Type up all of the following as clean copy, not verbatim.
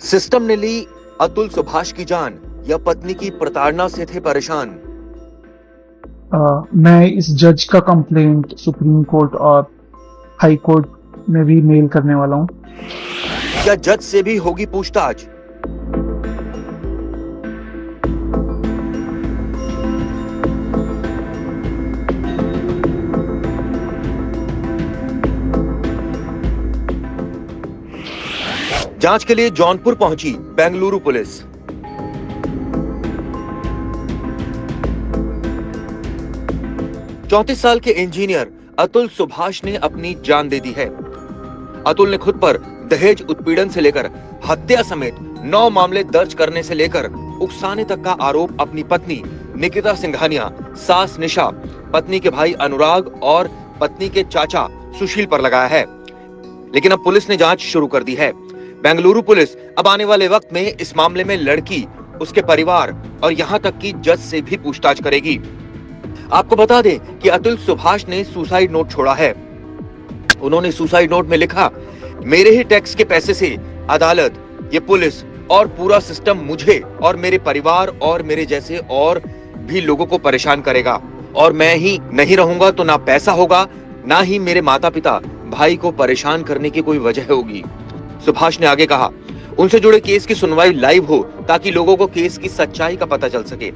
System ने ली अतुल सुभाष की जान या पत्नी की प्रताड़ना से थे परेशान। मैं इस जज का कंप्लेंट सुप्रीम कोर्ट और हाई कोर्ट में भी मेल करने वाला हूं। क्या जज से भी होगी पूछताछ? जांच के लिए जौनपुर पहुंची बेंगलुरु पुलिस। चौंतीस साल के इंजीनियर अतुल सुभाष ने अपनी जान दे दी है। अतुल ने खुद पर दहेज उत्पीड़न से लेकर हत्या समेत 9 मामले दर्ज करने से लेकर उकसाने तक का आरोप अपनी पत्नी निकिता सिंघानिया, सास निशा, पत्नी के भाई अनुराग और पत्नी के चाचा सुशील पर लगाया है। लेकिन अब पुलिस ने जांच शुरू कर दी है। बेंगलुरु पुलिस अब आने वाले वक्त में इस मामले में लड़की, उसके परिवार और यहां तक कि जज से भी पूछताछ करेगी। आपको बता दें कि अतुल सुभाष ने सुसाइड नोट छोड़ा है। उन्होंने सुसाइड नोट में लिखा, मेरे ही टैक्स के पैसे से अदालत, ये पुलिस और पूरा सिस्टम मुझे और मेरे परिवार और मेरे जैसे और भी लोगों को परेशान करेगा और मैं ही नहीं रहूंगा तो ना पैसा होगा, ना ही मेरे माता पिता भाई को परेशान करने की कोई वजह होगी। सुभाष ने आगे कहा, उनसे जुड़े केस की सुनवाई लाइव हो ताकि लोगों को केस की सच्चाई का पता चल सके।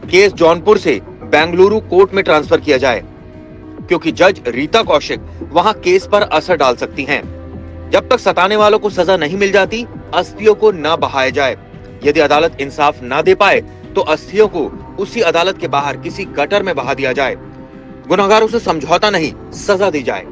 केस जौनपुर से बेंगलुरु कोर्ट में ट्रांसफर किया जाए क्योंकि जज रीता कौशिक वहां केस पर असर डाल सकती हैं। जब तक सताने वालों को सजा नहीं मिल जाती, अस्थियों को न बहाया जाए। यदि अदालत इंसाफ न दे पाए तो अस्थियों को उसी अदालत के बाहर किसी गटर में बहा दिया जाए। गुनहगारों से समझौता नहीं, सजा दी जाए।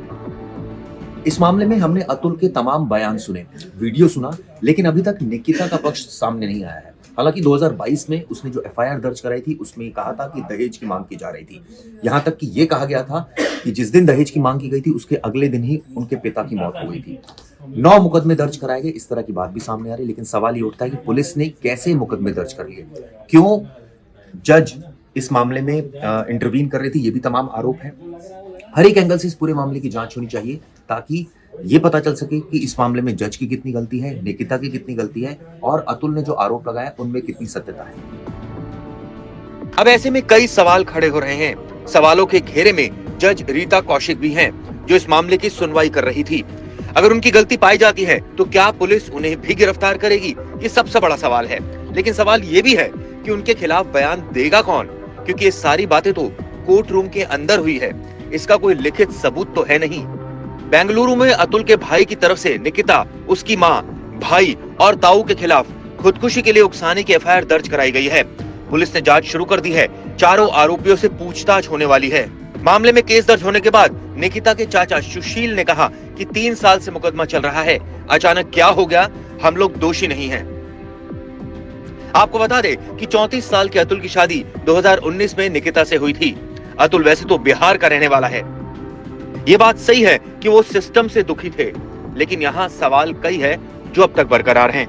इस मामले में हमने अतुल के तमाम बयान सुने, वीडियो सुना, लेकिन अभी तक निकिता का पक्ष सामने नहीं आया है। हालांकि 2022 में उसने जो एफआईआर दर्ज कराई थी उसमें कहा था कि दहेज की मांग की जा रही थी। यहां तक कि ये कहा गया था कि जिस दिन दहेज की मांग की गई थी उसके अगले दिन ही उनके पिता की मौत हो गई थी। 9 मुकदमे दर्ज कराए गए, इस तरह की बात भी सामने आ रही है। लेकिन सवाल ये उठता है कि पुलिस ने कैसे मुकदमे दर्ज कर लिए, क्यों जज इस मामले में इंटरवीन कर रही थी, ये भी तमाम आरोप है। हर एक एंगल से इस पूरे मामले की जांच होनी चाहिए ताकि ये पता चल सके कि इस मामले में जज की कितनी गलती है, निकिता की कितनी गलती है और अतुल ने जो आरोप लगाया उनमें कितनी सत्यता है। अब ऐसे में कई सवाल खड़े हो रहे हैं। सवालों के घेरे में जज रीता कौशिक भी हैं, जो इस मामले की सुनवाई कर रही थी। अगर उनकी गलती पाई जाती है तो क्या पुलिस उन्हें भी गिरफ्तार करेगी? ये सबसे बड़ा सवाल है। लेकिन सवाल ये भी है कि उनके खिलाफ बयान देगा कौन, क्योंकि ये सारी बातें तो कोर्ट रूम के अंदर हुई है, इसका कोई लिखित सबूत तो है नहीं। बेंगलुरु में अतुल के भाई की तरफ से निकिता, उसकी मां, भाई और ताऊ के खिलाफ खुदकुशी के लिए उकसाने की एफआईआर दर्ज कराई गई है। पुलिस ने जांच शुरू कर दी है। चारों आरोपियों से पूछताछ होने वाली है। मामले में केस दर्ज होने के बाद निकिता के चाचा सुशील ने कहा कि 3 साल से मुकदमा चल रहा है, अचानक क्या हो गया, हम लोग दोषी नहीं हैं। आपको बता दें कि 34 साल के अतुल की शादी 2019 में निकिता से हुई थी। अतुल वैसे तो बिहार का रहने वाला है। ये बात सही है कि वो सिस्टम से दुखी थे, लेकिन यहाँ सवाल कई है जो अब तक बरकरार हैं।